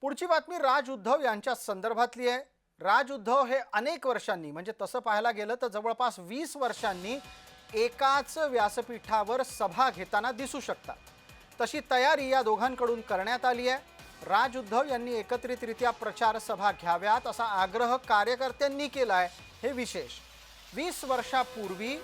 पुढची बातमी राज उद्धव यांच्या संदर्भातली आहे। राज उद्धव हे अनेक वर्षांनी म्हणजे तसं पाहायला गेलं तर जवळपास 20 वर्षांनी एकाच व्यासपीठावर सभा घेताना दिसू शकतात। तशी तयारी या दोघांकडून करण्यात आली आहे। राज उद्धव यांनी एकत्रितरित्या प्रचार सभा घ्याव्यात असा आग्रह कार्यकर्त्यांनी केलाय। हे विशेष 20 वर्षापूर्वी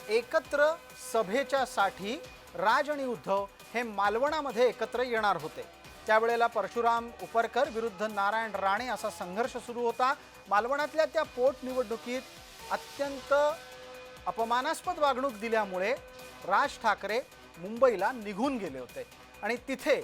एकत्र सभेच्या साठी राज आणि उद्धव हे मालवणामध्ये एकत्र येणार होते। त्यावेळेला परशुराम उपरकर विरुद्ध नारायण राणे असा संघर्ष सुरू होता। मालवणातल्या त्या पोटनिवडणुकीत अत्यंत अपमानास्पद वागणूक दिल्यामुळे राज ठाकरे मुंबईला निघून गेले होते आणि तिथे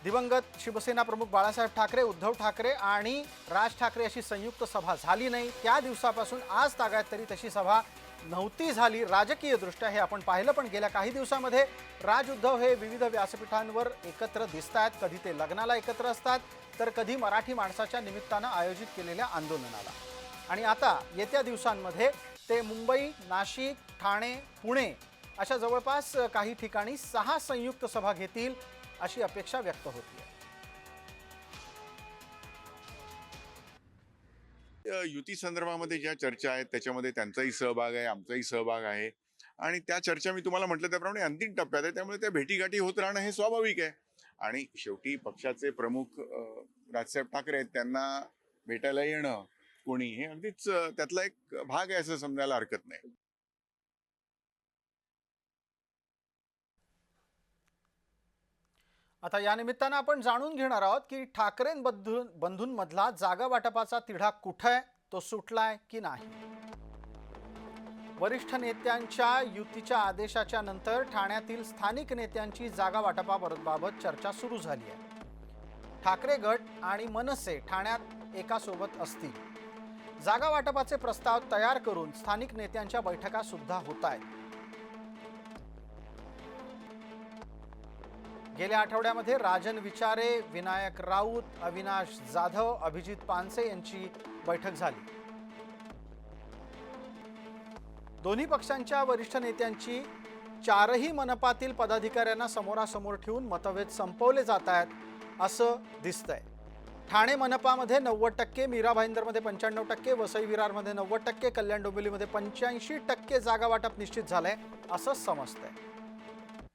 दिवंगत शिवसेना प्रमुख बाळासाहेब ठाकरे, उद्धव ठाकरे आणि राज ठाकरे अशी संयुक्त सभा झाली नाही। त्या दिवसापासून आज तागायत तरी तशी सभा नव्हती झाली राजकीय दृष्ट्या। हे आपण पाहिलं, पण गेल्या काही दिवसांमध्ये राज उद्धव हे विविध व्यासपीठांवर एकत्र दिसतात। कधी ते लग्नाला एकत्र असतात तर कधी मराठी माणसाच्या निमित्तानं आयोजित केलेल्या आंदोलनाला। आणि आता येत्या दिवसांमध्ये ते मुंबई, नाशिक, ठाणे, पुणे अशा जवळपास काही ठिकाणी 6 संयुक्त सभा घेतील अशी अपेक्षा व्यक्त होती आहे। युती संदर्भामध्ये ज्या चर्चा आहेत त्याच्यामध्ये त्यांचाही सहभाग आहे, आमचाही सहभाग आहे आणि त्या चर्चा मी तुम्हाला म्हटलं त्याप्रमाणे अंतिम टप्प्यात आहे। त्यामुळे त्या भेटीगाठी होत राहणं हे स्वाभाविक आहे आणि शेवटी पक्षाचे प्रमुख राजसाहेब ठाकरे आहेत, त्यांना भेटायला येणं कोणी हे अगदीच त्यातला एक भाग आहे असं समजायला हरकत नाही। आता या निमित्तानं आपण जाणून घेणार आहोत की ठाकरे बंधूंमधला जागा वाटपाचा तिढा कुठे आहे, तो सुटलाय की नाही। वरिष्ठ नेत्यांच्या युतीच्या आदेशाच्या नंतर ठाण्यातील स्थानिक नेत्यांची जागा वाटपाबाबत चर्चा सुरू झाली आहे। ठाकरे गट आणि मनसे ठाण्यात एकासोबत असतील। जागा वाटपाचे प्रस्ताव तयार करून स्थानिक नेत्यांच्या बैठका सुद्धा होत आहेत। गेल्या आठवड्यामध्ये राजन विचारे, विनायक राऊत, अविनाश जाधव, अभिजित पानसे यांची बैठक झाली। दोन्ही पक्षांच्या वरिष्ठ नेत्यांची 4ही मनपातील पदाधिकाऱ्यांना समोरासमोर ठेवून मतभेद संपवले जात आहेत असं दिसतंय। ठाणे मनपामध्ये 90%, मीरा भाईंदरमध्ये 95%, वसई विरारमध्ये 90%, कल्याण डोंबिवलीमध्ये 85% जागा वाटप निश्चित झालंय असं समजतंय।